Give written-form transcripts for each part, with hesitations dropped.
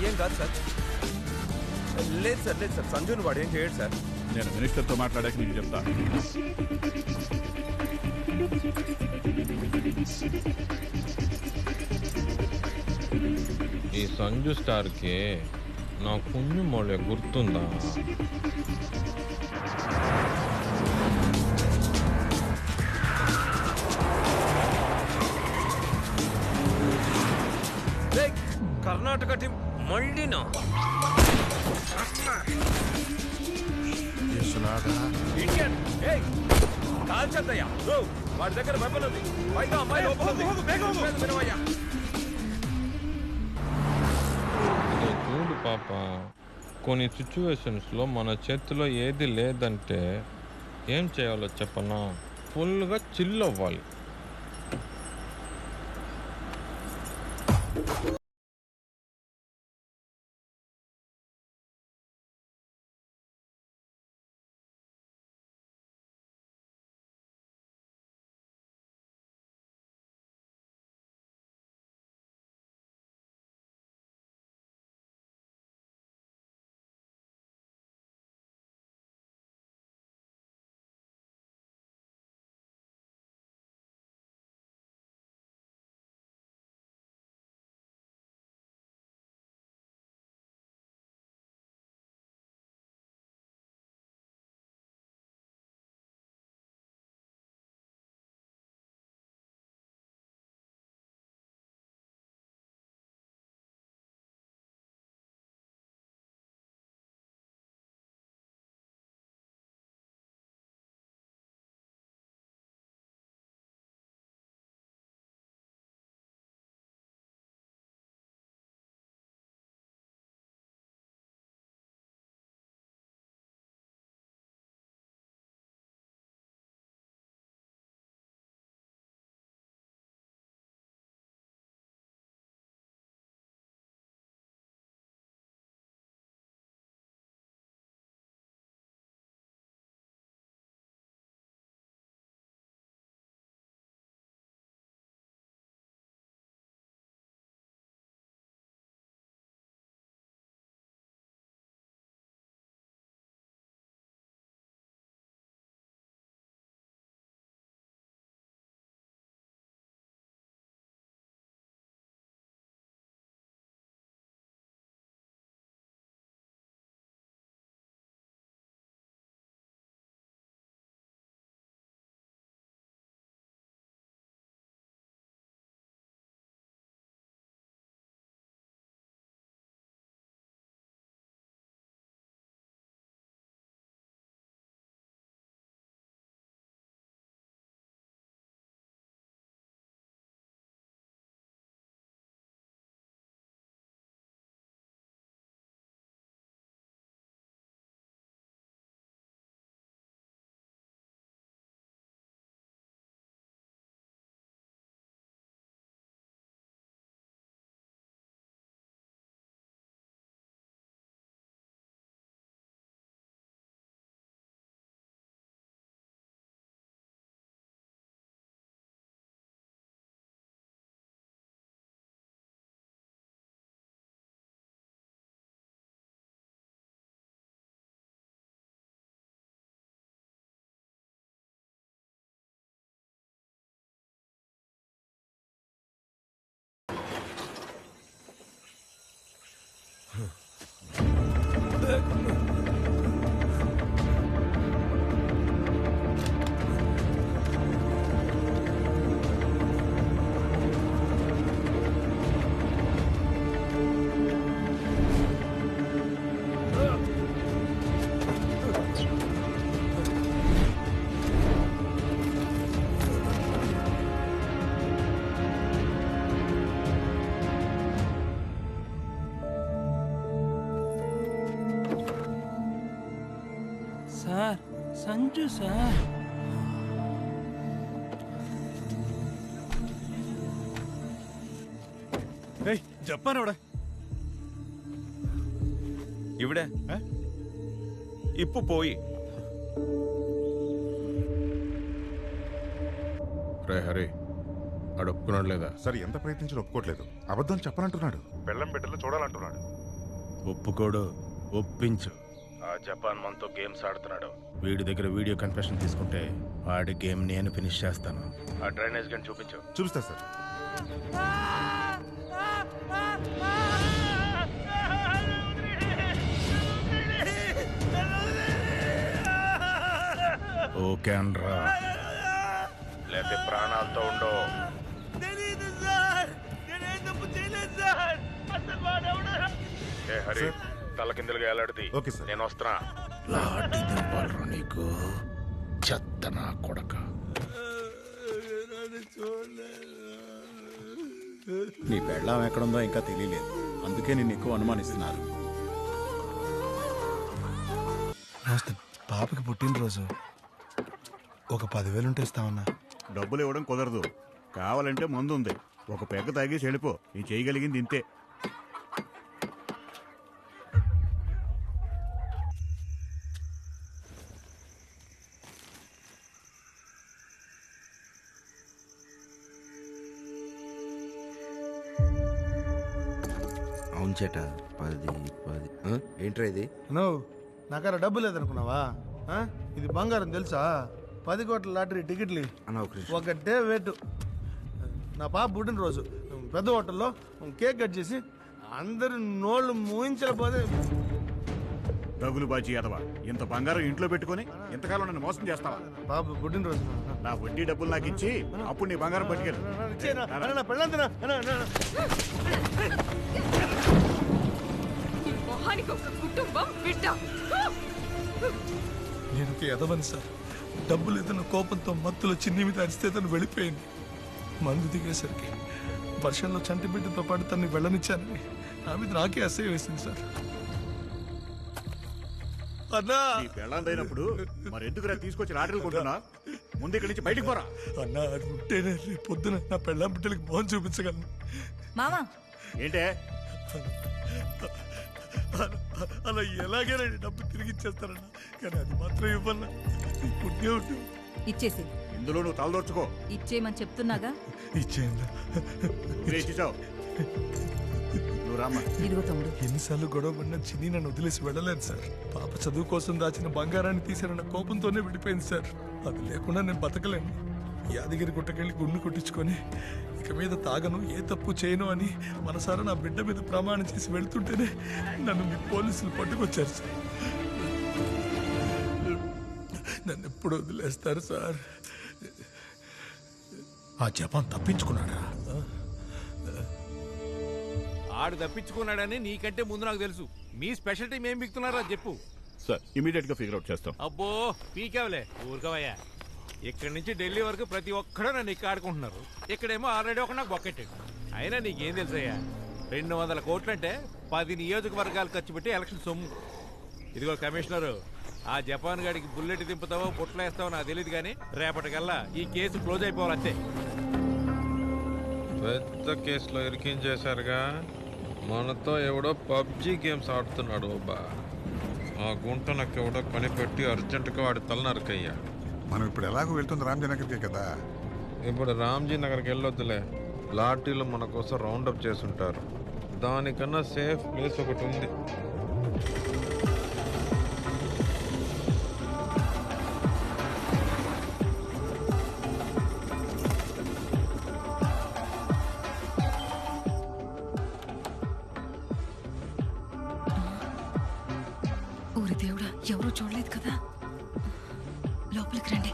ఏం కాదు సార్. లేదు సార్, లేదు సార్, సంజుని వాడు ఏం చేయడు సార్. నేను మినిస్టర్తో మాట్లాడాక నీకు చెప్తా. ఈ సంజు స్టార్కి నా కుഞ്ഞു మోళే గుర్తుందా? కర్ణాటక టీం మళ్ళీనా? ఇండియన్ కాల్చద్దయ్యా, వాడి దగ్గర వెపన్ ఉంది, పైగా అమ్మాయి లోపల ఉంది. వినవయ్యా. ఇదో చూడు పాప, కొన్ని సిచ్యువేషన్స్లో మన చేతిలో ఏది లేదంటే ఏం చేయాలో చెప్పనా? ఫుల్గా చిల్ అవ్వాలి. Sir, Sanju sir. ജപ്പാൻ എവിടെ? ഇവിടെ ഇപ്പൊ പോയി. రే హరి, వాడు ఒప్పుకున్నాడు లేదా? సరే ఎంత ప్రయత్నించినా ఒప్పుకోవట్లేదు. అబద్ధం చెప్పనంటున్నాడు. బెల్లం బిడ్డలు చూడాలంటున్నాడు. ఒప్పుకోడు, ఒప్పించు. ఆ జపాన్ మనతో గేమ్స్ ఆడుతున్నాడు. వీడి దగ్గర వీడియో కన్ఫెషన్ తీసుకుంటే వాడి గేమ్ నేను ఫినిష్ చేస్తాను. ఆ డ్రైనేజ్ గన్ చూపించు. చూపిస్తా సార్. ఓకే అనరా, లేకపోతే ప్రాణాలతో ఉండో. ఏ హరి, తల కిందలుగా ఎలాడిది. Okay sir. నేను వస్తున్నా. లాటి దింపాలరా నీకు, చెత్త నా కొడక. నీ పెళ్ళాం ఎక్కడుందో ఇంకా తెలియలేదు, అందుకే నిన్ను ఎక్కువ అనుమానిస్తున్నారు. నమస్తే. పాపకి పుట్టినరోజు ఒక 10,000 ఉంటే ఇస్తామన్నా. డబ్బులు ఇవ్వడం కుదరదు. కావాలంటే మందు ఉంది, ఒక పెగ్గ తాగేసి వెళ్ళిపో. నీ చేయగలిగింది ఇంతే. అవును చేట 10 ఏంట్రా ఇది? నువ్వు నాకర డబ్బు లేదనుకున్నావా? ఆ? ఇది బంగారం తెలుసా? 10 కోట్ల లాటరీ టికెట్లు అన్న ఒక నిమిషం. ఒకటే వేటు. నా పాప పుట్టినరోజు పెద్ద హోటల్లో కేక్ కట్ చేసి అందరు నోళ్ళు మూయించలేకపోతే. డబ్బులు బాచి ఎదవా, ఇంత బంగారం ఇంట్లో పెట్టుకొని ఇంతకాలం నన్ను మోసం చేస్తావా? పాప పుట్టినరోజు నా వడ్డీ డబ్బులు నాకు ఇచ్చి అప్పుడు నీ బంగారం పట్టుకెళ్ళు. మొహానికి ఒక కుటుంబం బిడ్డ. నేను ఒక ఎదవని సార్. డబ్బు లేదన్న కోపంతో మత్తులో చిన్ని మీద అరిస్తే తను వెళ్ళిపోయింది. మందు దిగేసరికి వర్షంలో చంటి బిడ్డతో పాటు తన్ని వెళ్ళనిచ్చానని నా మీద నాకే అసహ్యం వేసింది సార్. అన్నా, నీ పెళ్ళందైనప్పుడు మరి ఎందుకు తీసుకొచ్చి లాటరీలు కొంటున్నా? ముందు ఇక్కడి నుంచి బయటికి పోరా. అన్నా అది ఉంటేనే రేపు పొద్దున నా పెళ్ళాం బిడ్డలకి మోహన్ చూపించగలను. మామా ఏంటే అలా ఎలాగైనా డబ్బు తిరిగి ఇచ్చేస్తారన్నా, కానీ అది మాత్రం ఇవ్వన్నా. పుట్టే ఉంటుంది. ఇచ్చేసి ఇందులో నువ్వు తలదోర్చుకో. ఇచ్చేయమని చెప్తున్నాగా. ఇచ్చేయండి. నువ్వే ఇచ్చేసావు. నువ్వు రామ్మా. ఇదిగో తమ్ముడు. ఎన్నిసార్లు గొడవ పడినా చిన్ని నన్ను వదిలేసి వెళ్ళలేదు సార్. పాప చదువు కోసం దాచిన బంగారాన్ని తీసారన్న కోపంతోనే విడిపోయింది సార్. అది లేకుండా నేను బతకలేను. యాదగిరి గుట్టకెళ్ళి గుండు కొట్టించుకొని ఇక మీద తాగను, ఏ తప్పు చేయను అని మనసారా నా బిడ్డ మీద ప్రమాణం చేసి వెళ్తుంటేనే నన్ను మీ పోలీసులు పట్టుకొచ్చారు సార్. నన్ను ఎప్పుడు వదిలేస్తారు సార్? ఆ జపాన్ తప్పించుకున్నాడా? ఆడు తప్పించుకున్నాడని నీకంటే ముందు నాకు తెలుసు. మీ స్పెషాలిటీ ఏం బిగుతున్నారా చెప్పు. సార్, ఇమీడియట్ గా ఫిగర్ అవుట్ చేస్తాం. అబ్బో పీకేవలే, ఊరుకోవయ్యా. ఇక్కడి నుంచి ఢిల్లీ వరకు ప్రతి ఒక్కడూ నన్ను ఇక్కడ ఆడుకుంటున్నారు. ఇక్కడేమో ఆల్రెడీ ఒక నాకు బొక్కెట్టాడు. అయినా నీకేం తెలుసయ్యా, 200 కోట్లంటే 10 నియోజకవర్గాలు ఖర్చు పెట్టి ఎలక్షన్ సొమ్ము. ఇదిగో కమిషనరు, ఆ జపాన్ గాడికి బుల్లెట్ దింపుతావో పుట్లేస్తావో నాకు తెలియదు, కానీ రేపటికల్లా ఈ కేసు క్లోజ్ అయిపోవాలంతే. పెద్ద కేసులో ఇరికించేశారుగా. మనతో ఎవడో పబ్జి గేమ్స్ ఆడుతున్నాడు బాబా. ఆ గుంట నాకు ఎవడో కనిపెట్టి అర్జెంటుగా వాడి తలనరకయ్యా. మనం ఇప్పుడు ఎలాగో వెళ్తుంది రామ్జీ నగర్కే కదా. ఇప్పుడు రామ్జీ నగర్కి వెళ్ళొద్దులే, లాఠీలు మన కోసం రౌండప్ చేసుంటారు. దానికన్నా సేఫ్ ప్లేస్ ఒకటి ఉంది. ఊరి దేవుడా, ఎవరూ చూడలేదు కదా. లోపలికి రండి.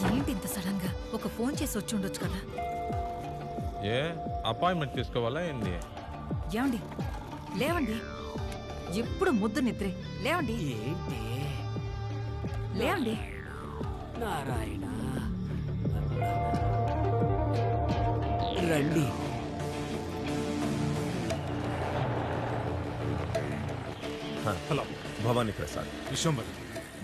ఏంటి ఇంత సడన్ గా? ఒక ఫోన్ చేసి వచ్చి ఉండొచ్చు కదా. ఏ అపాయింట్మెంట్ తీసుకోవాలా ఏంది? ఏమండి లేవండి, ఎప్పుడు ముద్దు నిద్రే. లేవండి. ఏంటి లేవండి. నారాయణ రండి. హలో, భవానీ ప్రసాద్. విశ్వంబర్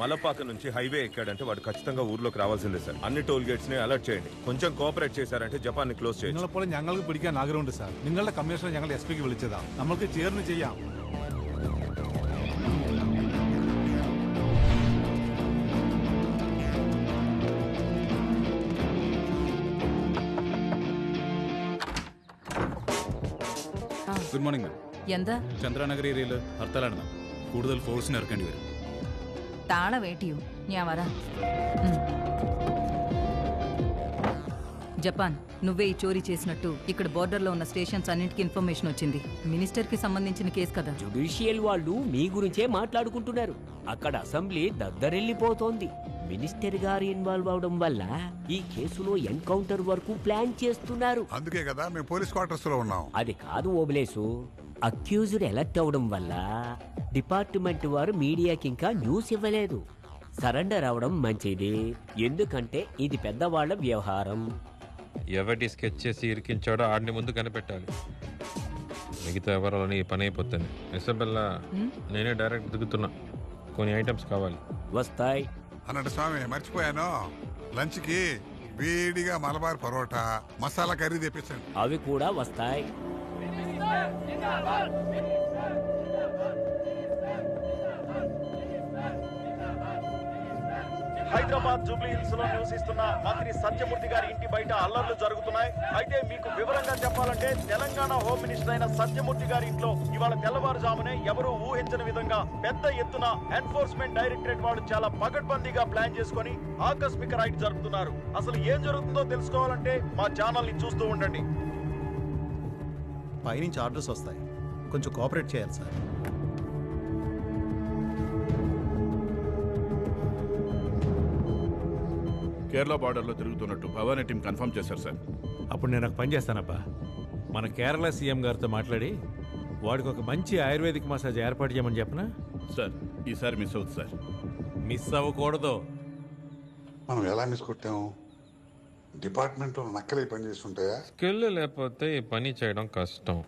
మలపాక నుంచి హైవే ఎక్కాడంటే వాడు ఖచ్చితంగా ఊర్లోకి రావాల్సిందే సార్. అన్ని టోల్ గేట్స్ ని అలర్ట్ చేయండి. కొంచెం കോപ്പറേറ്റ് ചെയ്താరంటే ജപ്പാൻ ക്ലോസ് ചെയ്യും. നിങ്ങളെ പോലെ ഞങ്ങൾക്ക് പിടിക്കാൻ ആഗ്രഹമുണ്ട് സാർ. നിങ്ങളുടെ കമ്മീഷണർ ഞങ്ങൾ SP ക്ക് വിളിച്ചതാ. നമുക്ക് ചേർന്ന് ചെയ്യാം. Good morning ma'am. എന്താ ചന്ദ്രാനഗർ ഏരിയയിൽ ഹർത്താലാണ് മാം. കൂടുതൽ ഫോഴ്സിന് ഇറക്കേണ്ടി വരും. താള വേട്ടിയോ ഞാൻ വരാ జపాన్ నువ్వే ఈ చోరీ చేసినట్టు ఇక్కడ బోర్డర్లో ఉన్న స్టేషన్స్ అన్నింటికి ఇన్ఫర్మేషన్ వచ్చింది. మినిస్టర్కి సంబంధించిన కేసు కదా. జుడిషియల్ వాళ్ళు మీ గురించే మాట్లాడుకుంటున్నారు. అక్కడ అసెంబ్లీ దద్దరెళ్ళిపోతోంది. మినిస్టర్ గారు ఇన్వాల్వ్ అవడం వల్ల ఈ కేసులో ఎన్కౌంటర్ వరకు ప్లాన్ చేస్తున్నారు. అందుకే కదా మేము పోలీస్ క్వార్టర్స్ లో ఉన్నాం. అది కాదు ఓబులేసు, అక్యూజ్డ్ ఎలక్ట్ అవడం వల్ల డిపార్ట్మెంట్ వారు మీడియాకి ఇంకా న్యూస్ ఇవ్వలేదు. సరెండర్ అవడం మంచిది, ఎందుకంటే ఇది పెద్దవాళ్ల వ్యవహారం. ఎవరి స్కెచ్ చేసి ఇరికించాడో ఆడిని ముందు కనిపెట్టాలి. మిగతా ఎవరిని ఈ పని అయిపోతుంది. ఇసబెల్లా, నేనే డైరెక్ట్ దిగుతున్నా. కొన్ని ఐటమ్స్ కావాలి. వస్తాయి అన్నట్టు స్వామి మర్చిపోయాను, లంచ్ కి వేడిగా మలబార్ పరోటా మసాలా కర్రీ తెప్పించండి. అవి కూడా వస్తాయి. హైదరాబాద్ జూబ్లీ హిల్స్ లో నివసిస్తున్న మంత్రి సత్యమూర్తి గారి ఇంటి బయట అల్లర్లు జరుగుతున్నాయి. అయితే మీకు వివరంగా చెప్పాలంటే తెలంగాణ హోమ్ మినిస్టర్ అయిన సత్యమూర్తి గారి ఇంట్లో ఇవాళ తెల్లవారుజామునే ఎవరూ ఊహించని విధంగా పెద్ద ఎత్తున ఎన్ఫోర్స్మెంట్ డైరెక్టరేట్ వాళ్ళు చాలా పకడ్బందీగా ప్లాన్ చేసుకుని ఆకస్మిక రైడ్ జరుపుతున్నారు. అసలు ఏం జరుగుతుందో తెలుసుకోవాలంటే మా ఛానల్ ని చూస్తూ ఉండండి. పైనుంచి ఆర్డర్స్ వస్తాయి, కొంచెం కోఆపరేట్ చేయాలి సార్. కేరళ బార్డర్లో తిరుగుతున్నట్టు భవానీ టీం కన్ఫర్మ్ చేశారు సార్. అప్పుడు నేను ఒక పని చేస్తానబ్బా, మన కేరళ సీఎం గారితో మాట్లాడి వాడికి ఒక మంచి ఆయుర్వేదిక్ మసాజ్ ఏర్పాటు చేయమని చెప్పనా? సార్ ఈసారి మిస్ అవుతుంది సార్. మిస్ అవ్వకూడదు. మనం ఎలా మిస్ కొట్టాము? డిపార్ట్మెంట్ నక్కలే పని చేస్తుంటాయా? స్కిల్ లేకపోతే ఈ పని చేయడం కష్టం.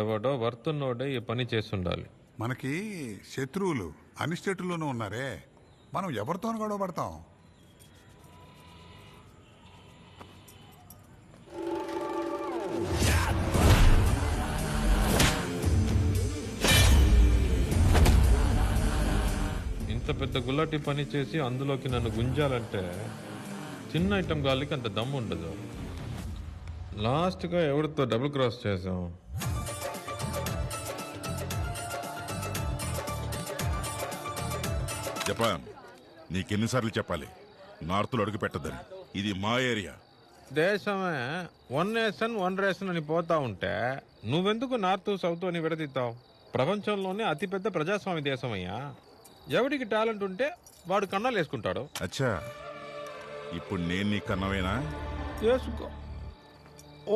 ఎవడో వర్తున్నోడే ఈ పని చేస్తుండాలి. మనకి శత్రువులు అన్ని స్టేటుల్లోనూ ఉన్నారే, మనం ఎవరితోనూ గొడవ పడతాం? ఇంత పెద్ద గులాటి పని చేసి అందులోకి నన్ను గుంజాలంటే చిన్న ఐటమ్ గాలికి అంత దమ్ము ఉండదు. లాస్ట్గా ఎవరితో డబుల్ క్రాస్ చేసాం? జపాన్, నీకెన్నిసార్లు చెప్పాలి నార్త్లో అడుగు పెట్టద్దని? ఇది మా ఏరియా. దేశమే వన్ నేషన్ వన్ రేషన్ అని పోతా ఉంటే నువ్వెందుకు నార్త్ సౌత్ అని విడదీస్తావు? ప్రపంచంలోనే అతిపెద్ద ప్రజాస్వామ్య దేశమయ్యా. ఎవడికి టాలెంట్ ఉంటే వాడు కన్నాలు వేసుకుంటాడు. అచ్చా, ఇప్పుడు నేను నీ కన్నవేనా? వేసుకో.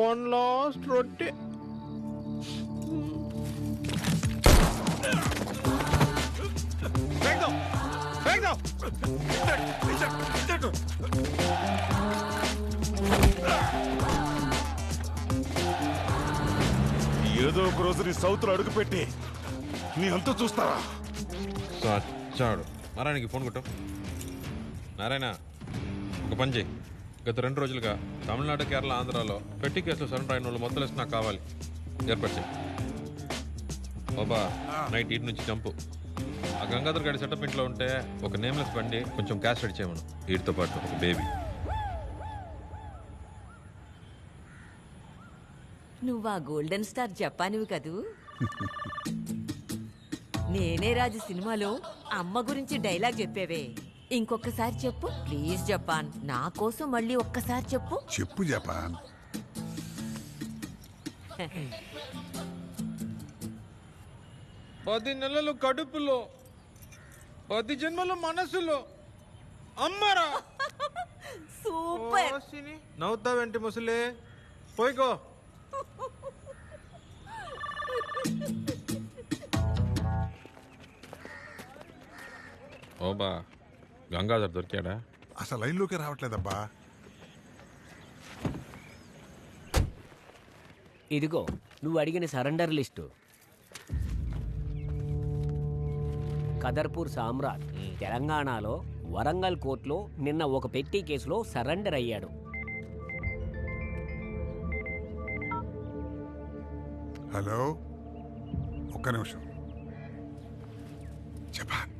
వన్ లాస్ట్ రొట్టె. ఏదో ఒక రోజు నీ సౌత్లో అడుగు పెట్టి నీ అంతా చూస్తావా? సచ్చాడు. నారాయణకి ఫోన్ కొట్టు. నారాయణ, ఒక పని చేయి. గత 2 రోజులుగా తమిళనాడు, కేరళ, ఆంధ్రాలో పెట్టి కేసులో సరెండర్ అయిన వాళ్ళు మొత్తం లిస్ట్ నాకు కావాలి. ఏర్పాటు చేయి. బాబా, నైట్ 8 నుంచి జంపు. ఆ గంగాధర్ గారి సెటప్ ఇంట్లో ఉంటే ఒక నేమ్లెస్ బండి, కొంచెం క్యాష్ రెడీ చేయమను. వీటితో పాటు ఒక బేబీ. నువ్వా గోల్డెన్ స్టార్ జపానివి కదూ? నేనే రాజు సినిమాలో అమ్మ గురించి డైలాగ్ చెప్పేవే, ఇంకొకసారి చెప్పు ప్లీజ్ జపాన్. నా కోసం మళ్ళీ ఒక్కసారి చెప్పు. చెప్పు జపాన్. 10 నెలలు కడుపులో, 10 జన్మలు మనసులో అమ్మరా. సూపర్. నవ్వుతావేంటి ముసలే? పోయికో. ఓబా, గంగాధర్ దొరికాడా? అసలు లైన్లోకి రావట్లేదబ్బా. ఇదిగో నువ్వు అడిగిన సరెండర్ లిస్టు. కదర్పూర్ సామ్రాట్ తెలంగాణలో వరంగల్ కోర్టులో నిన్న ఒక పెట్టి కేసులో సరెండర్ అయ్యాడు. హలో, ఒక్క నిమిషం. జపాన్,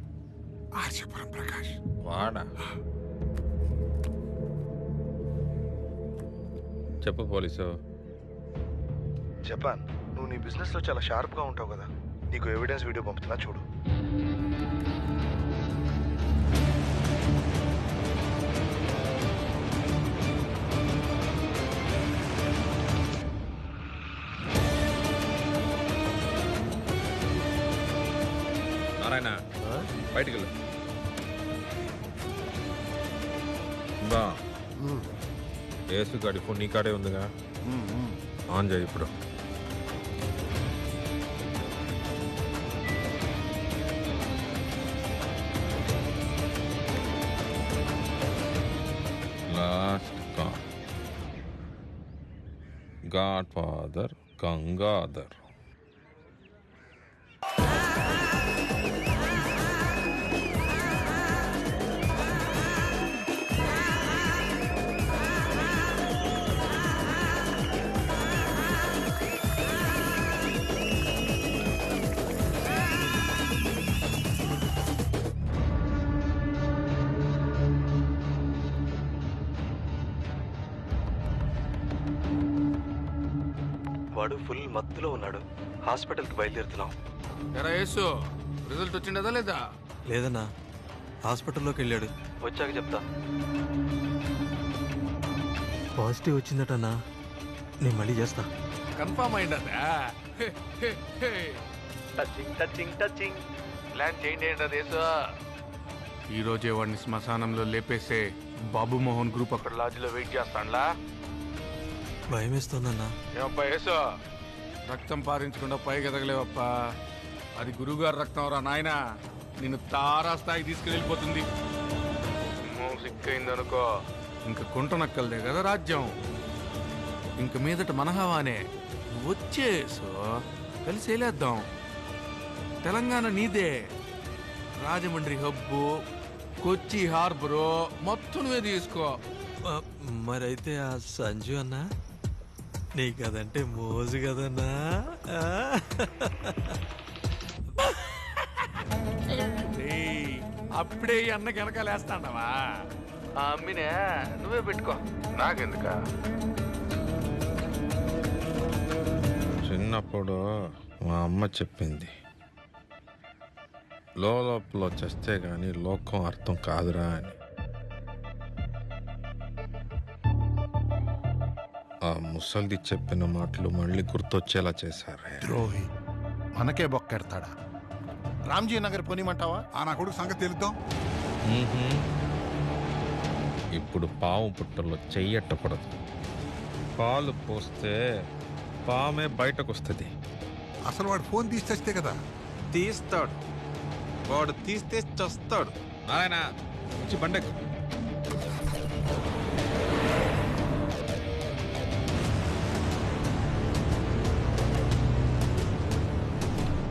ఆర్యపురం ప్రకాష్. వాడా? చెప్పు పోలీసు. జపాన్, నువ్వు నీ బిజినెస్లో చాలా షార్ప్గా ఉంటావు కదా, నీకు ఎవిడెన్స్ వీడియో పంపుతున్నా చూడు. నారాయణ బయటికి వెళ్ళు. బా ఏసు గాడి ఫోన్ నీ కాడే ఉందిగా, ఆన్ చేయి ఇప్పుడు. Last call, God father Gangadhar. వాడు ఫుల్ మత్తులో ఉన్నాడు, హాస్పిటల్కి బయలుదేరుతున్నాం. ఎరా యేసు, రిజల్ట్ వచ్చిండదా లేదా? లేదన్నా, హాస్పిటల్లోకి వెళ్ళాడు. వచ్చాక చెప్తా. పాజిటివ్ వచ్చిందటన్నా, నేను మళ్ళీ చేస్తా. కన్ఫర్మ్ అయిందదా? Touching touching touching. ప్లాన్ చేయండి ఏంటది యేసు. ఈరోజే వాడిని శ్మశానంలో లేపేసే. బాబు మోహన్ గ్రూప్ అక్కడ లాడ్జిలో వెయిట్ చేస్తానులా. భయం వేస్తుందన్నా. ఏమప్పా యేసు, రక్తం పారించకుండా పైకి ఎదగలేవప్పా. అది గురువుగారు రక్తం రా నాయన, నిన్ను తారా స్థాయికి తీసుకెళ్ళిపోతుంది. సిక్కైందనుకో ఇంక కుంట నక్కలదే కదా రాజ్యం. ఇంక మీదట మనహవానే. వచ్చేసు కలిసి వెళ్ళేద్దాం. తెలంగాణ నీదే, రాజమండ్రి హబ్బు, కొచ్చి హార్బరు మొత్తం నువ్వే తీసుకో. మరైతే ఆ సంజు అన్నా నీకు అదంటే మోజు కదన్నా. అప్పుడే ఈ అన్న వెనకాలేస్తాండవా? ఆ అమ్మినే నువ్వే పెట్టుకో, నాకెందుక. చిన్నప్పుడు మా అమ్మ చెప్పింది, లోపల చేస్తే గాని లోకం అర్థం కాదురా అని. ఆ ముసలిది చెప్పిన మాటలు మళ్ళీ గుర్తొచ్చేలా చేశారు. ద్రోహి మనకే బొక్కెడతాడా? రామ్జీ నగర్ పోనీమంటావా? నా కొడుకు సంగతి తెలుద్దాం. ఇప్పుడు పాము పుట్టలో చెయ్యట్టకూడదు. పాలు పోస్తే పామే బయటకు వస్తుంది. అసలు వాడు ఫోన్ తీసి చస్తే కదా. తీస్తాడు, వాడు తీస్తే చస్తాడు. నారాయణ వచ్చి బండకు.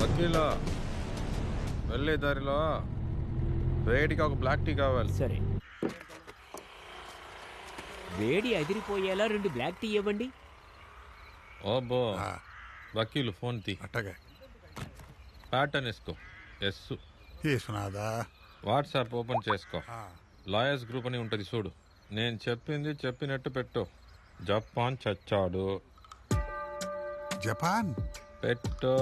వకీలో వెళ్ళే దారిలో వేడిగా ఒక బ్లాక్ టీ కావాలి. సరే, వేడి అదిరిపోయేలా 2 బ్లాక్ టీ ఇవ్వండి. ఓబో వకీలు ఫోన్ తీ. అట్టగా ప్యాటర్న్ వేసుకో. ఎస్ యేసునాదా. వాట్సాప్ ఓపెన్ చేసుకో. లాయర్స్ గ్రూప్ అని ఉంటుంది చూడు. నేను చెప్పింది చెప్పినట్టు పెట్టు. జపాన్ చచ్చాడు. జపాన్ పెట్టు.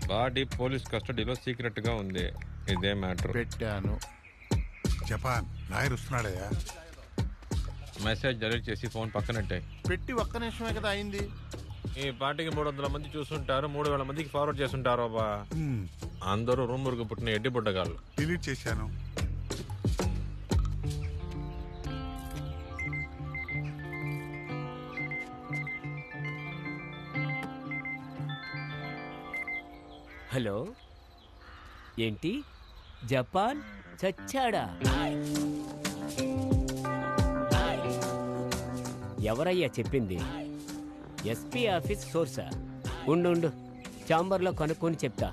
బాడీ పోలీస్ కస్టడీలో సీక్రెట్ గా ఉంది. ఇదే మ్యాటర్. పెట్టాను. జపాన్ లాయర్ వస్తున్నాడయ్యా. మెసేజ్ డెలీట్ చేసి ఫోన్ పక్కనట్టే. పెట్టి ఒక్క నిమిషమే కదా అయింది. ఈ పార్టీకి 300 మంది చూస్తుంటారు, 3000 మందికి ఫార్వర్డ్ చేస్తుంటారు. అబ్బా అందరూ రూమురుకు పుట్టిన ఎడ్డి బుడ్డగాళ్ళు. డిలీట్ చేశాను. హలో, ఏంటి జపాన్ చచ్చాడా? ఎవరయ్యా చెప్పింది? ఎస్పీ ఆఫీస్ సోర్సా? ఉండు, ఛాంబర్లో కనుక్కొని చెప్తా.